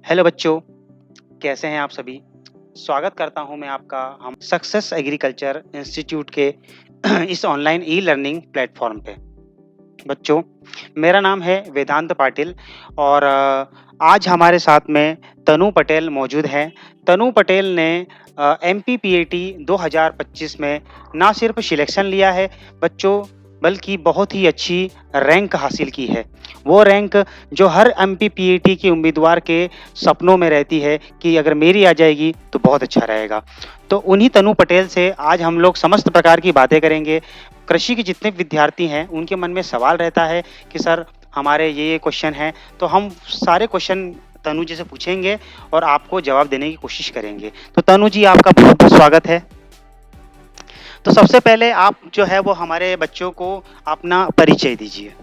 Hello बच्चों, कैसे हैं आप सभी? स्वागत करता हूं मैं आपका हम सक्सेस एग्रीकल्चर इंस्टीट्यूट के इस ऑनलाइन ई लर्निंग प्लेटफॉर्म पे। बच्चों, मेरा नाम है वेदांत पाटिल और आज हमारे साथ में तनु पटेल मौजूद हैं। तनु पटेल ने एमपीपीएटी 2025 में ना सिर्फ सिलेक्शन लिया है बच्चों, बल्कि बहुत ही अच्छी रैंक हासिल की है। वो रैंक जो हर एमपीपीएटी के उम्मीदवार के सपनों में रहती है कि अगर मेरी आ जाएगी तो बहुत अच्छा रहेगा। तो उन्हीं तनु पटेल से आज हम लोग समस्त प्रकार की बातें करेंगे। कृषि के जितने विद्यार्थी हैं उनके मन में सवाल रहता है कि सर हमारे ये क्वेश्चन हैं, तो हम सारे क्वेश्चन तनु जी से पूछेंगे और आपको जवाब देने की कोशिश करेंगे। तो तनु जी, आपका बहुत बहुत स्वागत है। तो सबसे पहले आप जो है वो हमारे बच्चों को अपना परिचय दीजिए।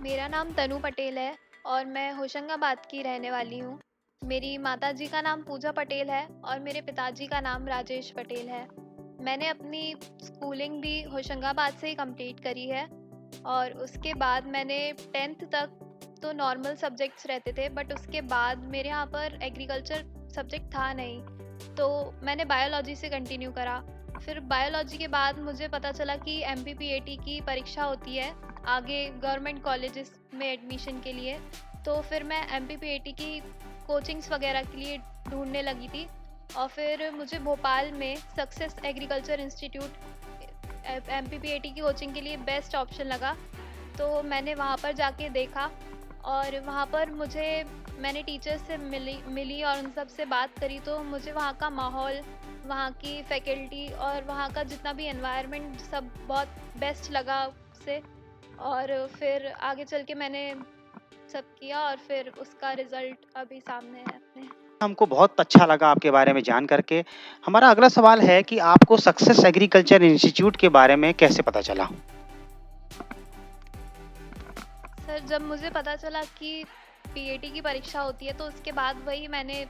मेरा नाम तनु पटेल है और मैं होशंगाबाद की रहने वाली हूँ। मेरी माताजी का नाम पूजा पटेल है और मेरे पिताजी का नाम राजेश पटेल है। मैंने अपनी स्कूलिंग भी होशंगाबाद से ही कंप्लीट करी है और उसके बाद मैंने 10th तक तो नॉर्मल सब्जेक्ट्स रहते थे, बट उसके बाद मेरे यहाँ पर एग्रीकल्चर सब्जेक्ट था नहीं, तो मैंने बायोलॉजी से कंटिन्यू करा। फिर बायोलॉजी के बाद मुझे पता चला कि एमपीपीएटी की परीक्षा होती है आगे गवर्नमेंट कॉलेजेस में एडमिशन के लिए। तो फिर मैं एमपीपीएटी की कोचिंग्स वगैरह के लिए ढूंढने लगी थी और फिर मुझे भोपाल में सक्सेस एग्रीकल्चर इंस्टीट्यूट एमपीपीएटी की कोचिंग के लिए बेस्ट ऑप्शन लगा। तो मैंने वहाँ पर जाके देखा और वहाँ पर मैंने टीचर्स से मिली और उन सब से बात करी, तो मुझे वहाँ का माहौल, वहाँ की फैकल्टी और वहाँ का जितना भी एनवायरनमेंट सब बहुत बेस्ट लगा से। और फिर आगे चल के मैंने सब किया और फिर उसका रिजल्ट अभी सामने है अपने। हमको बहुत अच्छा लगा आपके बारे में जान करके। हमारा अगला सवाल है कि आपको सक्सेस एग्रीकल्चर इंस्टीट्यूट के बारे में कैसे पता चला? सर, जब मुझे पता चला कि पीएटी की परीक्षा होती है तो उसके बाद वही मैंने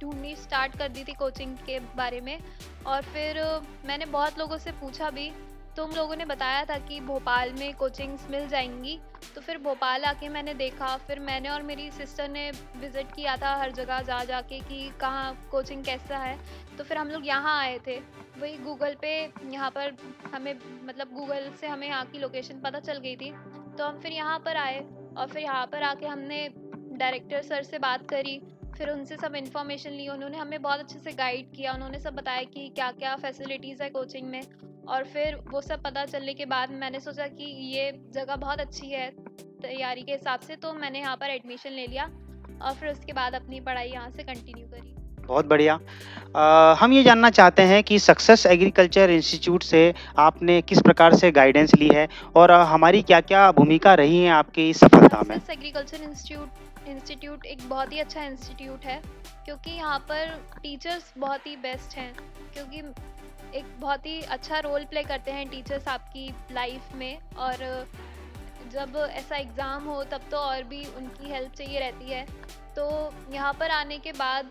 ढूंढनी स्टार्ट कर दी थी कोचिंग के बारे में। और फिर मैंने बहुत लोगों से पूछा भी, तो उन लोगों ने बताया था कि भोपाल में कोचिंग्स मिल जाएंगी। तो फिर भोपाल आके मैंने देखा, फिर मैंने और मेरी सिस्टर ने विज़िट किया था हर जगह जा जाके कि कहाँ कोचिंग कैसा है। तो फिर हम लोग यहाँ आए थे, वही गूगल पे यहाँ पर हमें मतलब गूगल से हमें यहाँ की लोकेशन पता चल गई थी, तो हम फिर यहाँ पर आए। और फिर यहाँ पर आके हमने डायरेक्टर सर से बात करी, फिर उनसे सब इन्फॉर्मेशन ली। उन्होंने हमें बहुत अच्छे से गाइड किया, उन्होंने सब बताया कि क्या क्या फैसिलिटीज़ है कोचिंग में। और फिर वो सब पता चलने के बाद मैंने सोचा कि ये जगह बहुत अच्छी है तैयारी के हिसाब से, तो मैंने यहाँ पर एडमिशन ले लिया और फिर उसके बाद अपनी पढ़ाई यहाँ से कंटिन्यू करी। बहुत बढ़िया। हम ये जानना चाहते हैं कि सक्सेस एग्रीकल्चर इंस्टीट्यूट से आपने किस प्रकार से गाइडेंस ली है और हमारी क्या-क्या भूमिका रही है आपकी इस सफलता में? सक्सेस एग्रीकल्चर इंस्टीट्यूट एक बहुत ही अच्छा इंस्टीट्यूट है, क्योंकि यहाँ पर टीचर्स बहुत ही बेस्ट हैं। क्योंकि एक बहुत ही अच्छा रोल प्ले करते हैं टीचर्स आपकी लाइफ में, और जब ऐसा एग्ज़ाम हो तब तो और भी उनकी हेल्प चाहिए रहती है। तो यहाँ पर आने के बाद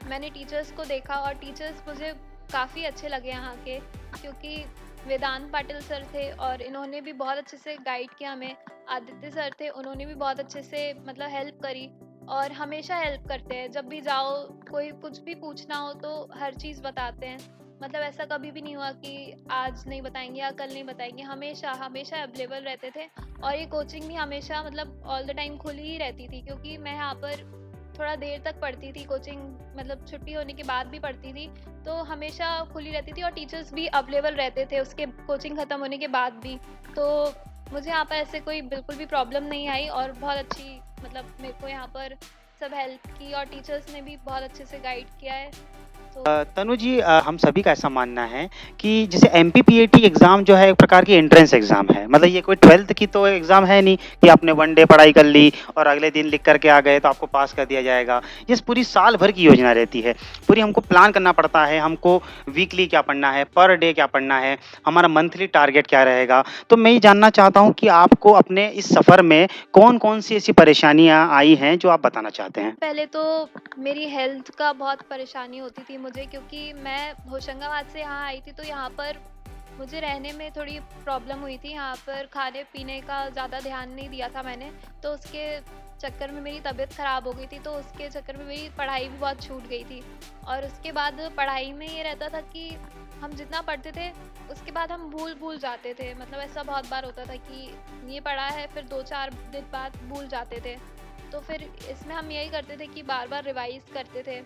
मैंने टीचर्स को देखा और टीचर्स मुझे काफ़ी अच्छे लगे यहाँ के, क्योंकि वेदांत पाटिल सर थे और इन्होंने भी बहुत अच्छे से गाइड किया हमें। आदित्य सर थे, उन्होंने भी बहुत अच्छे से मतलब हेल्प करी और हमेशा हेल्प करते हैं। जब भी जाओ, कोई कुछ भी पूछना हो तो हर चीज़ बताते हैं। मतलब ऐसा कभी भी नहीं हुआ कि आज नहीं बताएंगे या कल नहीं बताएंगे, हमेशा हमेशा अवेलेबल रहते थे। और ये कोचिंग भी हमेशा मतलब ऑल द टाइम खुली ही रहती थी, क्योंकि मैं यहाँ पर थोड़ा देर तक पढ़ती थी कोचिंग, मतलब छुट्टी होने के बाद भी पढ़ती थी, तो हमेशा खुली रहती थी और टीचर्स भी अवेलेबल रहते थे उसके कोचिंग ख़त्म होने के बाद भी। तो मुझे यहाँ पर ऐसे कोई बिल्कुल भी प्रॉब्लम नहीं आई और बहुत अच्छी मतलब मेरे को यहाँ पर सब हेल्प की और टीचर्स ने भी बहुत अच्छे से गाइड किया है। तो तनु जी, हम सभी का ऐसा मानना है कि जैसे एमपीपीएटी एग्ज़ाम जो है एक प्रकार की एंट्रेंस एग्ज़ाम है। मतलब ये कोई 12th की तो एग्ज़ाम है नहीं कि आपने वन डे पढ़ाई कर ली और अगले दिन लिख कर के आ गए तो आपको पास कर दिया जाएगा। ये पूरी साल भर की योजना रहती है। पूरी हमको प्लान करना पड़ता है, हमको वीकली क्या पढ़ना है, पर डे क्या पढ़ना है, हमारा मंथली टारगेट क्या रहेगा। तो मैं ये जानना चाहता हूँ कि आपको अपने इस सफ़र में कौन-कौन सी ऐसी परेशानियाँ आई हैं जो आप बताना चाहते हैं? पहले तो मेरी हेल्थ का बहुत परेशानी होती थी मुझे, क्योंकि मैं होशंगाबाद से यहाँ आई थी, तो यहाँ पर मुझे रहने में थोड़ी प्रॉब्लम हुई थी। यहाँ पर खाने-पीने का ज़्यादा ध्यान नहीं दिया था मैंने, तो उसके चक्कर में मेरी तबीयत ख़राब हो गई थी, तो उसके चक्कर में मेरी पढ़ाई भी बहुत छूट गई थी। और उसके बाद पढ़ाई में ये रहता था कि हम जितना पढ़ते थे, उसके बाद हम भूल-भूल जाते थे। मतलब ऐसा बहुत बार होता था कि ये पढ़ा है, फिर 2-4 दिन बाद भूल जाते थे। तो फिर इसमें हम यही करते थे कि बार-बार रिवाइज़ करते थे।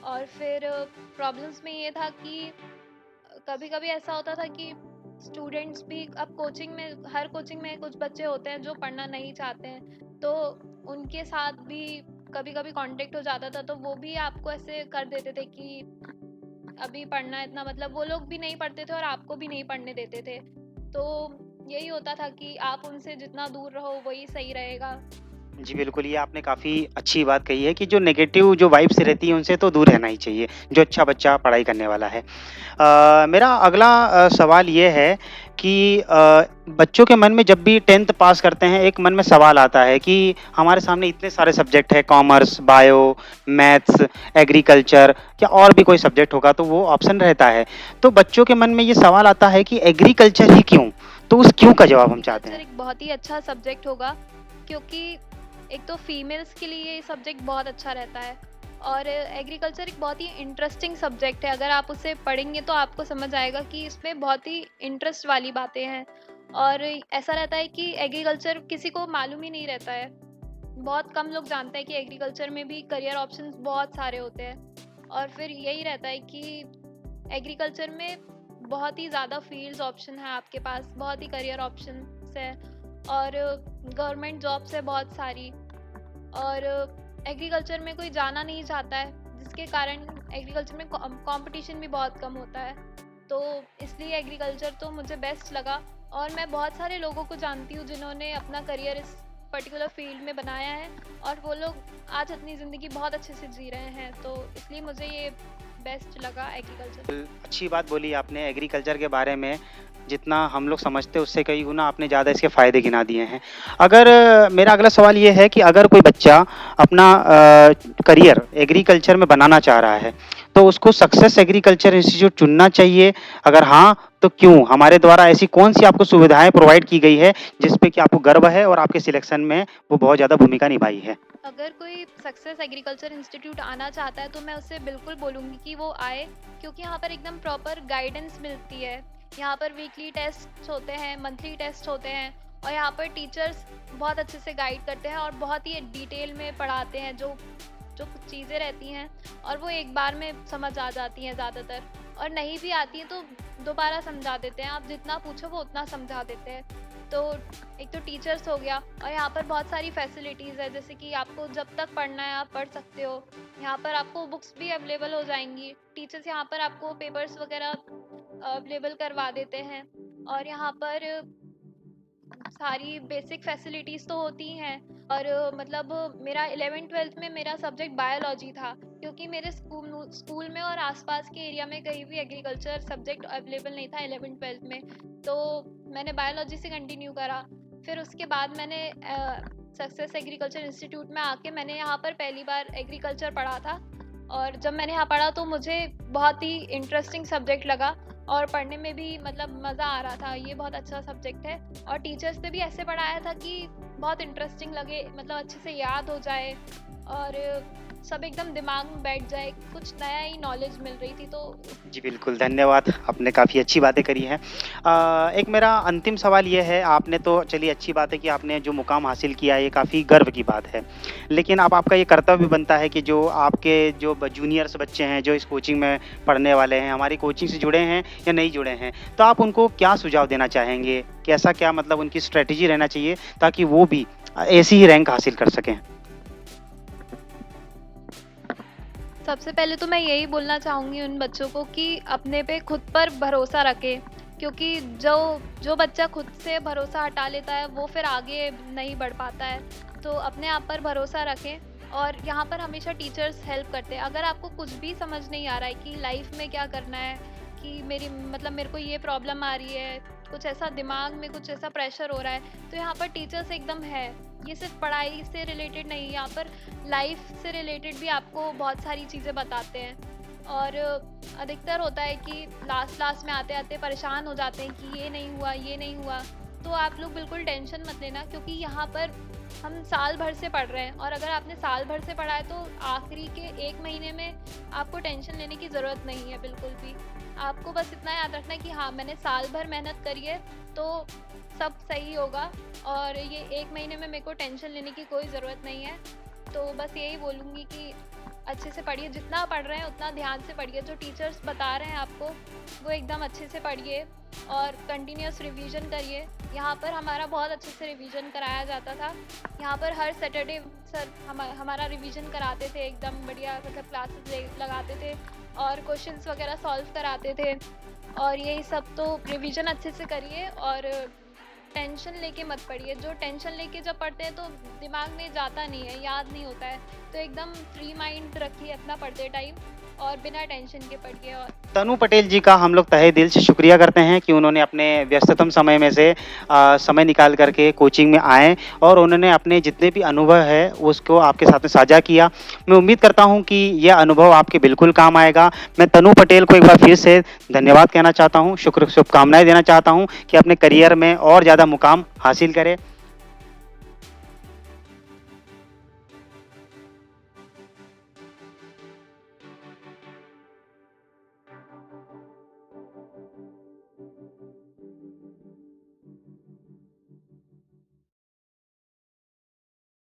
और फिर प्रॉब्लम्स में ये था कि कभी-कभी ऐसा होता था कि स्टूडेंट्स भी अब कोचिंग में, हर कोचिंग में कुछ बच्चे होते हैं जो पढ़ना नहीं चाहते हैं, तो उनके साथ भी कभी-कभी कांटेक्ट हो जाता था, तो वो भी आपको ऐसे कर देते थे कि अभी पढ़ना है इतना, मतलब वो लोग भी नहीं पढ़ते थे और आपको भी नहीं पढ़ने देते थे। तो यही होता था कि आप उनसे जितना दूर रहो वही सही रहेगा। जी, बिल्कुल, ये आपने काफ़ी अच्छी बात कही है कि जो नेगेटिव जो वाइब्स रहती है, उनसे तो दूर रहना ही चाहिए, जो अच्छा बच्चा पढ़ाई करने वाला है। मेरा अगला सवाल ये है कि बच्चों के मन में जब भी 10th पास करते हैं, एक मन में सवाल आता है कि हमारे सामने इतने सारे सब्जेक्ट हैं, कॉमर्स, बायो, मैथ्स, एग्रीकल्चर, क्या और भी कोई सब्जेक्ट होगा, तो वो ऑप्शन रहता है। तो बच्चों के मन में ये सवाल आता है कि एग्रीकल्चर ही क्यों? तो उस क्यों का जवाब हम चाहते एग्रीकल्चर हैं। एक बहुत ही अच्छा सब्जेक्ट होगा, क्योंकि एक तो फीमेल्स के लिए ये सब्जेक्ट बहुत अच्छा रहता है। और एग्रीकल्चर एक बहुत ही इंटरेस्टिंग सब्जेक्ट है। अगर आप उसे पढ़ेंगे तो आपको समझ आएगा कि इसमें बहुत ही इंटरेस्ट वाली बातें हैं। और ऐसा रहता है कि एग्रीकल्चर किसी को मालूम ही नहीं रहता है। बहुत कम लोग जानते हैं कि एग्रीकल्चर में भी करियर ऑप्शंस बहुत सारे होते हैं। और फिर यही रहता है कि एग्रीकल्चर में बहुत ही ज़्यादा फील्ड्स ऑप्शन है आपके पास, बहुत ही करियर ऑप्शंस है। और गवर्नमेंट जॉब्स है बहुत सारी। और एग्रीकल्चर में कोई जाना नहीं चाहता है, जिसके कारण एग्रीकल्चर में कंपटीशन भी बहुत कम होता है। तो इसलिए एग्रीकल्चर तो मुझे बेस्ट लगा। और मैं बहुत सारे लोगों को जानती हूँ जिन्होंने अपना करियर इस पर्टिकुलर फील्ड में बनाया है, और वो लोग आज अपनी ज़िंदगी बहुत अच्छे से जी रहे हैं। तो इसलिए मुझे ये बेस्ट लगा एग्रीकल्चर। अच्छी बात बोली आपने एग्रीकल्चर के बारे में, जितना हम लोग समझते हैं उससे कई गुना आपने ज़्यादा इसके फ़ायदे गिना दिए हैं। अगर मेरा अगला सवाल ये है कि अगर कोई बच्चा अपना करियर एग्रीकल्चर में बनाना चाह रहा है, तो उसको सक्सेस एग्रीकल्चर इंस्टीट्यूट चुनना चाहिए? अगर हाँ, तो क्यों? हमारे द्वारा ऐसी कौन-सी आपको सुविधाएँ प्रोवाइड की गई है, जिस पे कि आपको गर्व है और आपके सिलेक्शन में वो बहुत ज़्यादा भूमिका निभाई है? अगर कोई सक्सेस एग्रीकल्चर इंस्टीट्यूट आना चाहता है तो मैं उससे बिल्कुल बोलूँगी कि वो आए, क्योंकि यहाँ पर एकदम प्रॉपर गाइडेंस मिलती है। यहाँ पर वीकली टेस्ट होते हैं, मंथली टेस्ट होते हैं, और यहाँ पर टीचर्स बहुत अच्छे से गाइड करते हैं और बहुत ही डिटेल में पढ़ाते हैं। जो जो कुछ चीज़ें रहती हैं और वो एक बार में समझ आ जाती हैं ज़्यादातर, और नहीं भी आती हैं तो दोबारा समझा देते हैं। आप जितना पूछो वो उतना समझा देते हैं। तो एक तो टीचर्स हो गया, और यहाँ पर बहुत सारी फैसिलिटीज़ है, जैसे कि आपको जब तक पढ़ना है आप पढ़ सकते हो। यहाँ पर आपको बुक्स भी अवेलेबल हो जाएंगी। टीचर्स यहाँ पर आपको पेपर्स वगैरह अवेलेबल करवा देते हैं। और यहाँ पर सारी बेसिक फैसिलिटीज़ तो होती ही हैं। और मतलब मेरा 11th-12th में मेरा सब्जेक्ट बायोलॉजी था, क्योंकि मेरे स्कूल में और आसपास के एरिया में कहीं भी एग्रीकल्चर सब्जेक्ट अवेलेबल नहीं था 11th-12th में। तो मैंने बायोलॉजी से कंटिन्यू करा। फिर उसके बाद मैंने सक्सेस एग्रीकल्चर इंस्टीट्यूट में आके मैंने यहाँ पर पहली बार एग्रीकल्चर पढ़ा था। और जब मैंने यहाँ पढ़ा तो मुझे बहुत ही इंटरेस्टिंग सब्जेक्ट लगा, और पढ़ने में भी मतलब मज़ा आ रहा था। ये बहुत अच्छा सब्जेक्ट है, और टीचर्स ने भी ऐसे पढ़ाया था कि बहुत इंटरेस्टिंग लगे, मतलब अच्छे से याद हो जाए और सब एकदम दिमाग में बैठ जाए। कुछ नया ही नॉलेज मिल रही थी। तो जी, बिल्कुल, धन्यवाद। आपने काफ़ी अच्छी बातें करी हैं। एक मेरा अंतिम सवाल ये है, आपने तो चलिए अच्छी बात है कि आपने जो मुकाम हासिल किया है, ये काफ़ी गर्व की बात है। लेकिन अब आपका ये कर्तव्य बनता है कि जो आपके जो जूनियर्स बच्चे हैं, जो इस कोचिंग में पढ़ने वाले हैं, हमारी कोचिंग से जुड़े हैं या नहीं जुड़े हैं, तो आप उनको क्या सुझाव देना चाहेंगे? कैसा क्या मतलब उनकी स्ट्रैटेजी रहना चाहिए, ताकि वो भी ऐसी ही रैंक हासिल कर सकें? सबसे पहले तो मैं यही बोलना चाहूँगी उन बच्चों को कि अपने पे खुद पर भरोसा रखें, क्योंकि जो जो बच्चा खुद से भरोसा हटा लेता है वो फिर आगे नहीं बढ़ पाता है। तो अपने आप पर भरोसा रखें, और यहाँ पर हमेशा टीचर्स हेल्प करते हैं। अगर आपको कुछ भी समझ नहीं आ रहा है कि लाइफ में क्या करना है, कि मेरे को ये प्रॉब्लम आ रही है, कुछ ऐसा दिमाग में कुछ ऐसा प्रेशर हो रहा है, तो यहाँ पर टीचर्स एकदम है। ये सिर्फ पढ़ाई से रिलेटेड नहीं, यहाँ पर लाइफ से रिलेटेड भी आपको बहुत सारी चीज़ें बताते हैं। और अधिकतर होता है कि लास्ट में आते-आते परेशान हो जाते हैं कि ये नहीं हुआ, ये नहीं हुआ। तो आप लोग बिल्कुल टेंशन मत लेना, क्योंकि यहाँ पर हम साल भर से पढ़ रहे हैं, और अगर आपने साल भर से पढ़ा है तो आखिरी के 1 महीने में आपको टेंशन लेने की ज़रूरत नहीं है बिल्कुल भी। आपको बस इतना याद रखना है कि हाँ, मैंने साल भर मेहनत करी है, तो सब सही होगा, और ये 1 महीने में मेरे को टेंशन लेने की कोई ज़रूरत नहीं है। तो बस यही बोलूँगी कि अच्छे से पढ़िए, जितना पढ़ रहे हैं उतना ध्यान से पढ़िए, जो टीचर्स बता रहे हैं आपको वो एकदम अच्छे से पढ़िए, और कंटिन्यूअस रिवीजन करिए। यहाँ पर हमारा बहुत अच्छे से रिवीजन कराया जाता था। यहाँ पर हर सैटरडे सर हमारा रिवीजन कराते थे, एकदम बढ़िया, मतलब क्लासेस लगाते थे और क्वेश्चंस वगैरह सॉल्व कराते थे। और यही सब, तो रिवीजन अच्छे से करिए और टेंशन लेके मत पढ़िए। जो टेंशन लेके जब पढ़ते हैं तो दिमाग में जाता नहीं है, याद नहीं होता है। तो एकदम फ्री माइंड रखिए अपना पढ़ते टाइम, और बिना टेंशन के पढ़िए। और तनु पटेल जी का हम लोग तहे दिल से शुक्रिया करते हैं कि उन्होंने अपने व्यस्ततम समय में से समय निकाल करके कोचिंग में आए और उन्होंने अपने जितने भी अनुभव है उसको आपके साथ में साझा किया। मैं उम्मीद करता हूं कि यह अनुभव आपके बिल्कुल काम आएगा। मैं तनु पटेल को एक बार फिर से धन्यवाद कहना चाहता हूं, शुभकामनाएं देना चाहता हूं कि अपने करियर में और ज़्यादा मुकाम हासिल करें।